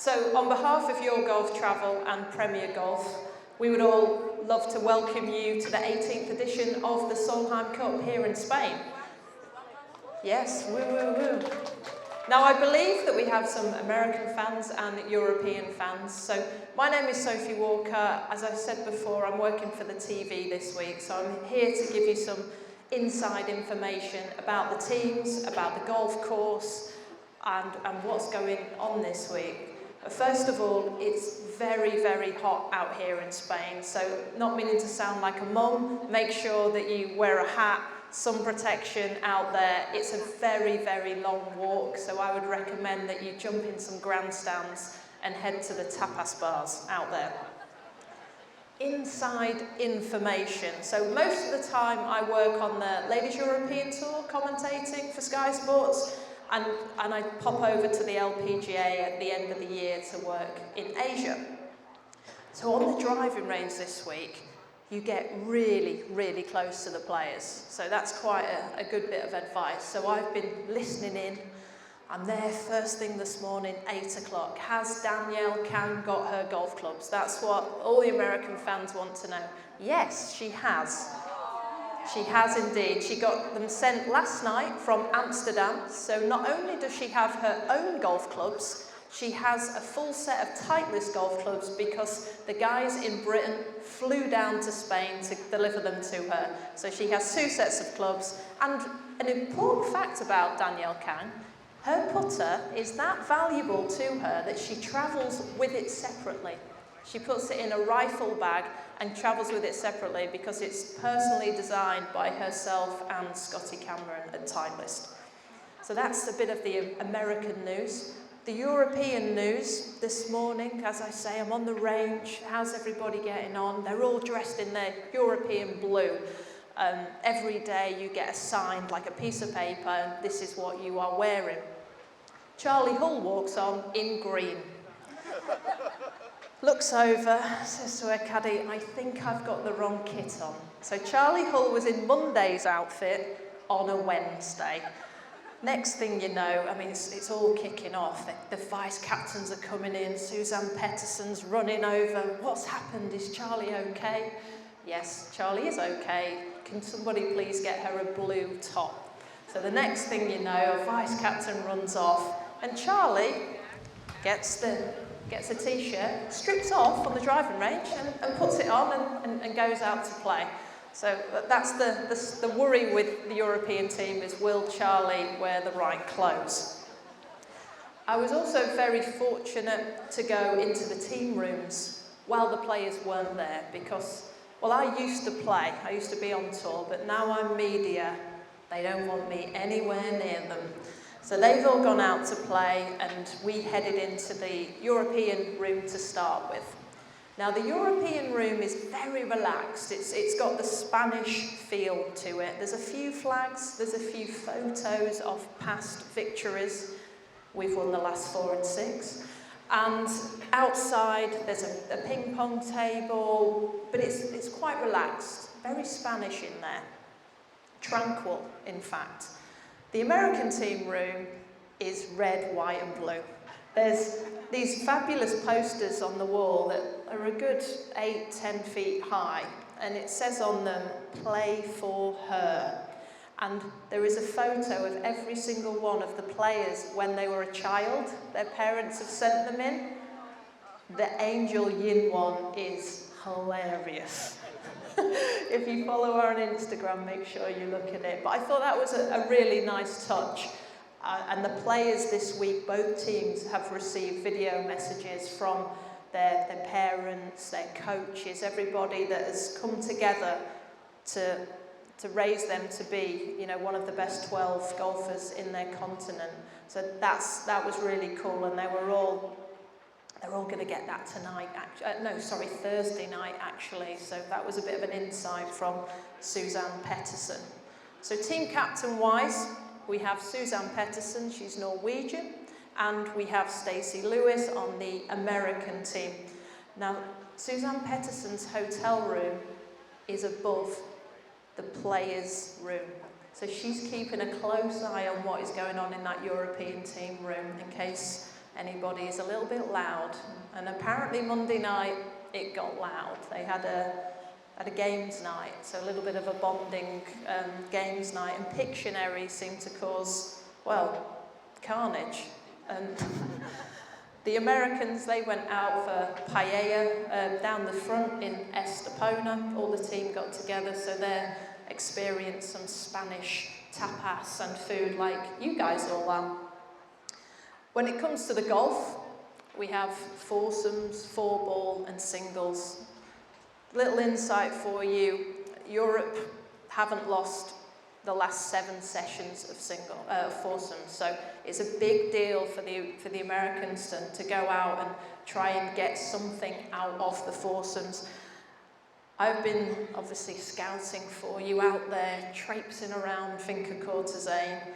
So on behalf of Your Golf Travel and Premier Golf, we would all love to welcome you to the 18th edition of the Solheim Cup here in Spain. Yes, woo, woo, woo. Now, I believe that we have some American fans and European fans. So my name is Sophie Walker. As I've said before, I'm working for the TV this week. So I'm here to give you some inside information about the teams, about the golf course, and what's going on this week. But first of all, it's very, very hot out here in Spain. So not meaning to sound like a mum, make sure that you wear a hat, sun protection out there. It's a very, very long walk, so I would recommend that you jump in some grandstands and head to the tapas bars out there. Inside information. So most of the time I work on the Ladies European Tour commentating for Sky Sports, and I pop over to the LPGA at the end of the year to work in Asia. So on the driving range this week, you get really, really close to the players. So that's quite a good bit of advice. So I've been listening in. I'm there first thing this morning, 8 o'clock. Has Danielle Kang got her golf clubs? That's what all the American fans want to know. Yes, she has. She has indeed. She got them sent last night from Amsterdam. So not only does she have her own golf clubs, she has a full set of Titleist golf clubs because the guys in Britain flew down to Spain to deliver them to her. So she has 2 sets of clubs. And an important fact about Danielle Kang, her putter is that valuable to her that she travels with it separately. She puts it in a rifle bag and travels with it separately because it's personally designed by herself and Scotty Cameron at Titleist. So that's a bit of the American news. The European news this morning, as I say, I'm on the range. How's everybody getting on? They're all dressed in their European blue. Every day you get assigned like a piece of paper, and this is what you are wearing. Charlie Hull walks on in green. Looks over, says to her caddy, I think I've got the wrong kit on. So Charlie Hull was in Monday's outfit on a Wednesday. Next thing you know, I mean, it's all kicking off. The vice captains are coming in. Suzanne Pettersson's running over. What's happened? Is Charlie okay? Yes, Charlie is okay. Can somebody please get her a blue top? So the next thing you know, a vice captain runs off, and Charlie gets a t-shirt, strips off on the driving range, and puts it on and goes out to play. So that's the worry with the European team is, will Charlie wear the right clothes? I was also very fortunate to go into the team rooms while the players weren't there because, well, I used to play, I used to be on tour, but now I'm media. They don't want me anywhere near them. So they've all gone out to play, and we headed into the European room to start with. Now, the European room is very relaxed. It's got the Spanish feel to it. There's a few flags, there's a few photos of past victories. We've won the last 4 and 6. And outside, there's a ping pong table, but it's quite relaxed, very Spanish in there. Tranquil, in fact. The American team room is red, white, and blue. There's these fabulous posters on the wall that are a good 8-10 feet high, and it says on them, "Play for her." And there is a photo of every single one of the players when they were a child. Their parents have sent them in. The Angel Yin one is hilarious. If you follow her on Instagram, make sure you look at it. But I thought that was a really nice touch. And the players this week, both teams have received video messages from their parents, their coaches, everybody that has come together to raise them to be, one of the best 12 golfers in their continent. So that was really cool, and they're all going to get that tonight. Thursday night actually. So that was a bit of an insight from Suzanne Pettersson. So team captain wise, we have Suzanne Pettersson, she's Norwegian, and we have Stacey Lewis on the American team. Now, Suzanne Pettersson's hotel room is above the players' room. So she's keeping a close eye on what is going on in that European team room in case anybody is a little bit loud. And apparently Monday night it got loud. They had a games night, so a little bit of a bonding games night, and Pictionary seemed to cause, well, carnage. And the Americans, they went out for paella down the front in Estepona. All the team got together, so they experienced some Spanish tapas and food like you guys all are. When it comes to the golf, we have foursomes, four-ball and singles. Little insight for you, Europe haven't lost the last 7 sessions of foursomes, so it's a big deal for the Americans to go out and try and get something out of the foursomes. I've been obviously scouting for you out there, traipsing around Finca Cortesane.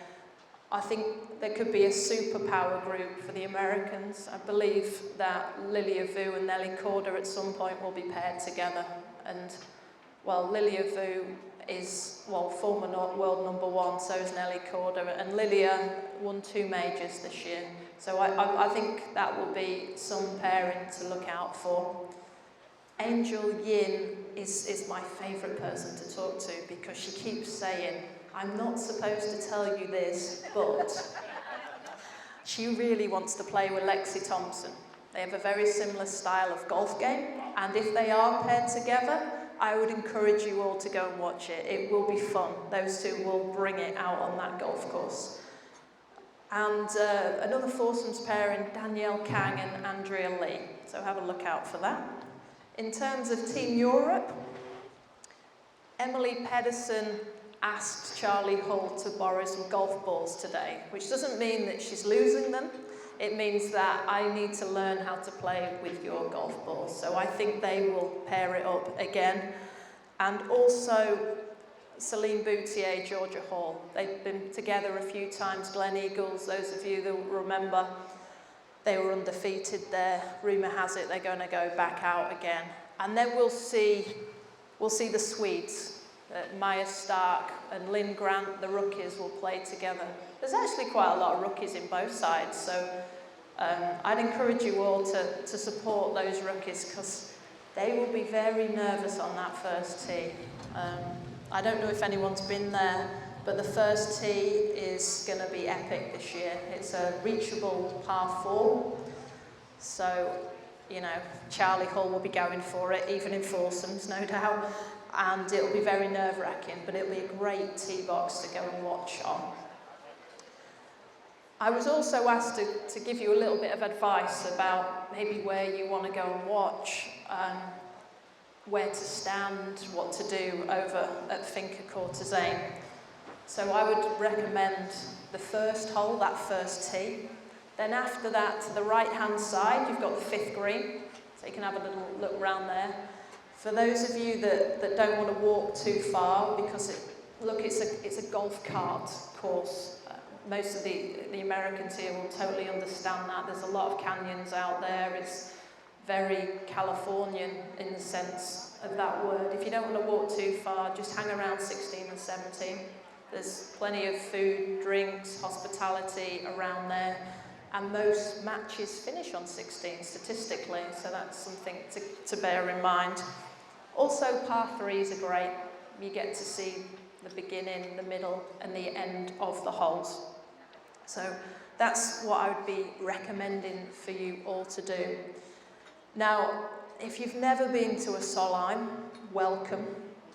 I think there could be a superpower group for the Americans. I believe that Lilia Vu and Nelly Korda at some point will be paired together. And, well, Lilia Vu is, well, former world number 1, so is Nelly Korda. And Lilia won 2 majors this year. So I think that will be some pairing to look out for. Angel Yin is my favourite person to talk to because she keeps saying, I'm not supposed to tell you this, but she really wants to play with Lexi Thompson. They have a very similar style of golf game, and if they are paired together, I would encourage you all to go and watch it. It will be fun. Those two will bring it out on that golf course. And another foursomes pairing, Danielle Kang and Andrea Lee. So have a look out for that. In terms of Team Europe, Emily Pedersen asked Charlie Hull to borrow some golf balls today, which doesn't mean that she's losing them. It means that I need to learn how to play with your golf balls. So I think they will pair it up again. And also Celine Boutier, Georgia Hall. They've been together a few times. Glen Eagles, those of you that will remember, they were undefeated there. Rumour has it they're going to go back out again. And then we'll see the Swedes. Maya Stark and Lynn Grant, the rookies, will play together. There's actually quite a lot of rookies in both sides, so I'd encourage you all to support those rookies because they will be very nervous on that first tee. I don't know if anyone's been there, but the first tee is going to be epic this year. It's a reachable par 4, so, you know, Charlie Hull will be going for it, even in foursomes, no doubt. And it'll be very nerve-wracking, but it'll be a great tee box to go and watch on. I was also asked to give you a little bit of advice about maybe where you want to go and watch, where to stand, what to do over at Finca Cortesane. So I would recommend the first hole, that first tee. Then after that, to the right-hand side, you've got the 5th green, so you can have a little look around there. For those of you that don't want to walk too far, because it's a golf cart course. Most of the Americans here will totally understand that. There's a lot of canyons out there. It's very Californian in the sense of that word. If you don't want to walk too far, just hang around 16 and 17. There's plenty of food, drinks, hospitality around there. And most matches finish on 16 statistically, so that's something to bear in mind. Also, par 3s are great. You get to see the beginning, the middle, and the end of the holes. So that's what I would be recommending for you all to do. Now, if you've never been to a Solheim, welcome.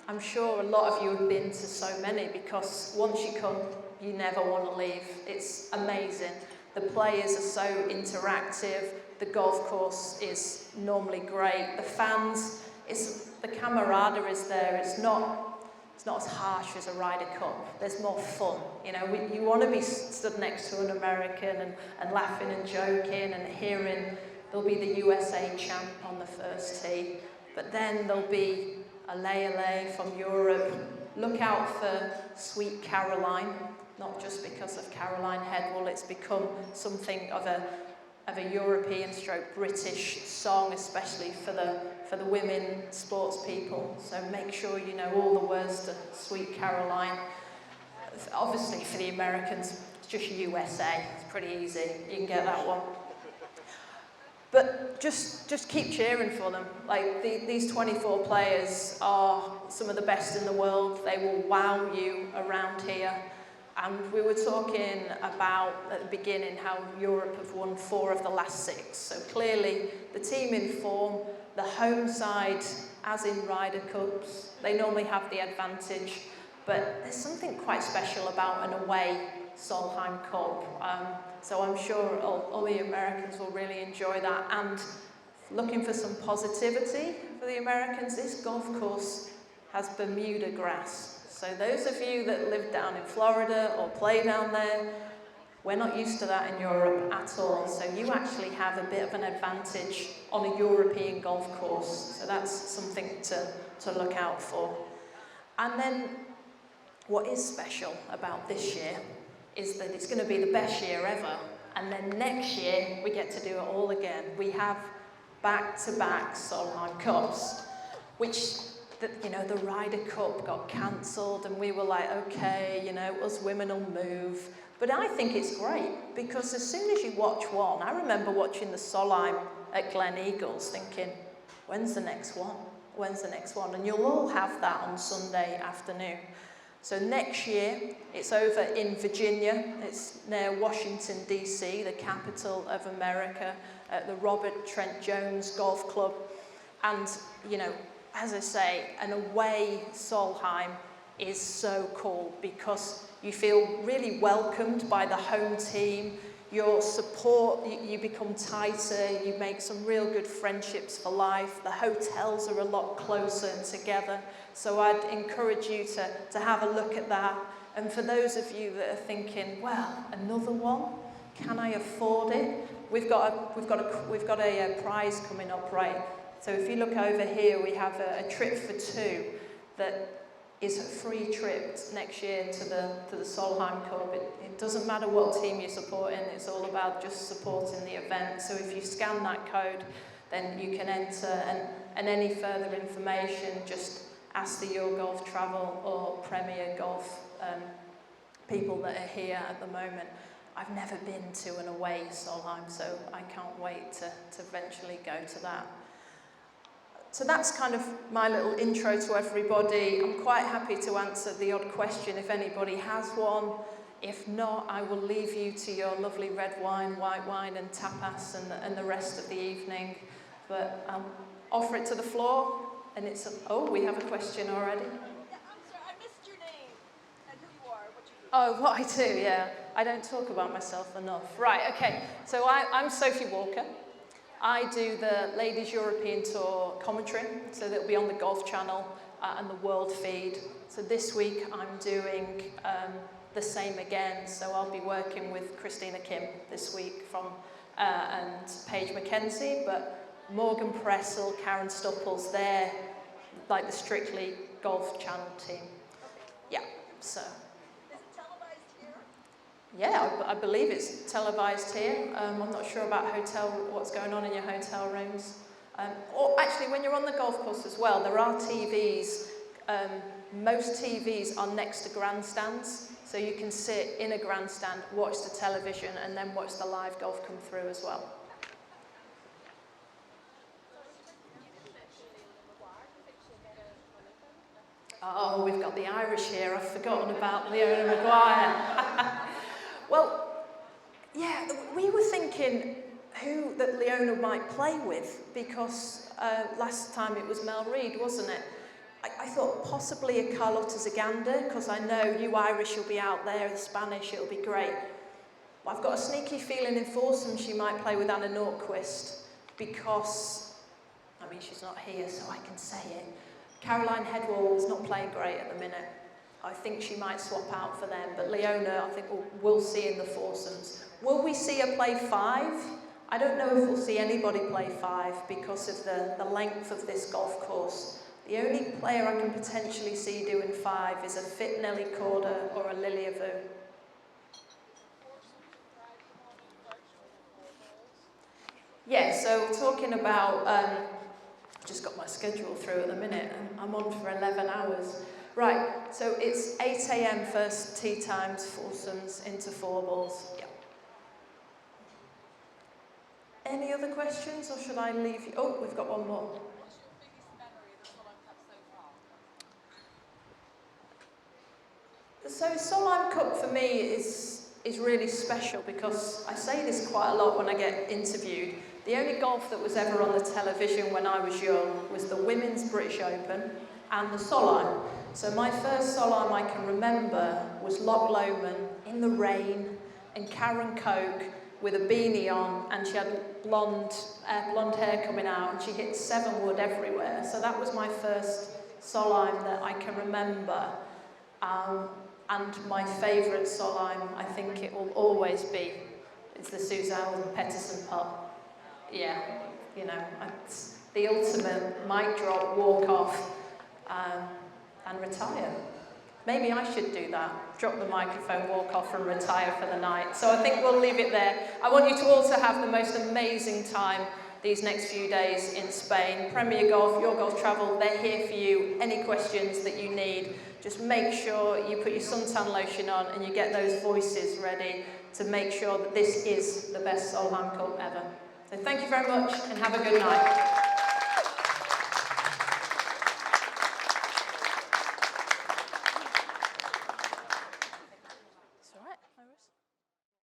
I'm sure a lot of you have been to so many because once you come, you never want to leave. It's amazing. The players are so interactive. The golf course is normally great. The fans, the camaraderie is there. It's not as harsh as a Ryder Cup. There's more fun. You know, you want to be stood next to an American and laughing and joking and hearing there'll be the USA champ on the first tee, but then there'll be a lay from Europe. Look out for Sweet Caroline, not just because of Caroline Headwell. It's become something of a European stroke British song, especially for the women sports people. So make sure you know all the words to Sweet Caroline. Obviously for the Americans, it's just USA. It's pretty easy. You can get that one. But just keep cheering for them. Like these 24 players are some of the best in the world. They will wow you around here. And we were talking about at the beginning how Europe have won 4 of the last 6. So clearly the team in form, the home side, as in Ryder Cups, they normally have the advantage. But there's something quite special about an away Solheim Cup. So I'm sure all the Americans will really enjoy that. And looking for some positivity for the Americans, this golf course has Bermuda grass. So those of you that live down in Florida or play down there, we're not used to that in Europe at all. So you actually have a bit of an advantage on a European golf course. So that's something to look out for. And then what is special about this year is that it's going to be the best year ever. And then next year, we get to do it all again. We have back-to-back Solheim Cups, which, the Ryder Cup got cancelled, and we were like, okay, us women will move. But I think it's great, because as soon as you watch one, I remember watching the Solheim at Glen Eagles thinking, when's the next one? When's the next one? And you'll all have that on Sunday afternoon. So next year, it's over in Virginia. It's near Washington, D.C., the capital of America, at the Robert Trent Jones Golf Club. And, as I say, an away Solheim is so cool because you feel really welcomed by the home team. Your support, you become tighter, you make some real good friendships for life. The hotels are a lot closer together. So I'd encourage you to have a look at that. And for those of you that are thinking, well, another one? Can I afford it? We've got a prize coming up, right? So if you look over here, we have a trip for 2 that is a free trip next year to the Solheim Cup. It doesn't matter what team you're supporting, it's all about just supporting the event. So if you scan that code, then you can enter, and any further information, just ask the Your Golf Travel or Premier Golf people that are here at the moment. I've never been to an away Solheim, so I can't wait to eventually go to that. So that's kind of my little intro to everybody. I'm quite happy to answer the odd question if anybody has one. If not, I will leave you to your lovely red wine, white wine and tapas and the rest of the evening. But I'll offer it to the floor. And we have a question already. Yeah, I'm sorry, I missed your name and who you are, what you do. Oh, what I do, yeah. I don't talk about myself enough. Right, okay. So I'm Sophie Walker. I do the Ladies European Tour commentary, so that'll be on the Golf Channel and the World Feed. So this week I'm doing the same again, so I'll be working with Christina Kim this week and Paige McKenzie, but Morgan Pressel, Karen Stupples, they're like the Strictly Golf Channel team. Yeah, so. Yeah, I believe it's televised here. I'm not sure about what's going on in your hotel rooms. Or actually, when you're on the golf course as well, there are TVs. Most TVs are next to grandstands, so you can sit in a grandstand, watch the television, and then watch the live golf come through as well. Oh, we've got the Irish here. I've forgotten about Leona Maguire. Well, yeah, we were thinking who that Leona might play with, because last time it was Mel Reid, wasn't it? I thought possibly a Carlota Zagander, because I know you Irish will be out there, the Spanish, it'll be great. But I've got a sneaky feeling in foursome she might play with Anna Nordqvist, because, she's not here, so I can say it. Caroline Headwall is not playing great at the minute. I think she might swap out for them, but Leona, I think we'll see in the foursomes. Will we see her play 5? I don't know if we'll see anybody play 5 because of the length of this golf course. The only player I can potentially see doing 5 is a fit Nelly Korda or a Lilia Vu. Yeah, so talking about, just got my schedule through at the minute, and I'm on for 11 hours. Right, so it's 8 a.m. first tee times, foursomes into 4 balls. Yeah. Any other questions, or should I leave you? Oh, we've got one more. What's your biggest memory of the Solheim Cup so far? So Solheim Cup for me is really special because I say this quite a lot when I get interviewed. The only golf that was ever on the television when I was young was the Women's British Open and the Solheim. So my first Solheim I can remember was Loch Lomond in the rain and Karen Coke with a beanie on, and she had blonde hair coming out, and she hit 7 wood everywhere. So that was my first Solheim that I can remember. And my favourite Solheim, I think it will always be, is the Suzanne Peterson putt. Yeah, you know, it's the ultimate mic drop, walk off, and retire. Maybe I should do that. Drop the microphone, walk off and retire for the night. So I think we'll leave it there. I want you to also have the most amazing time these next few days in Spain. Premier Golf, Your Golf Travel, they're here for you. Any questions that you need, just make sure you put your suntan lotion on and you get those voices ready to make sure that this is the best Solheim Cup ever. So thank you very much and have a good night.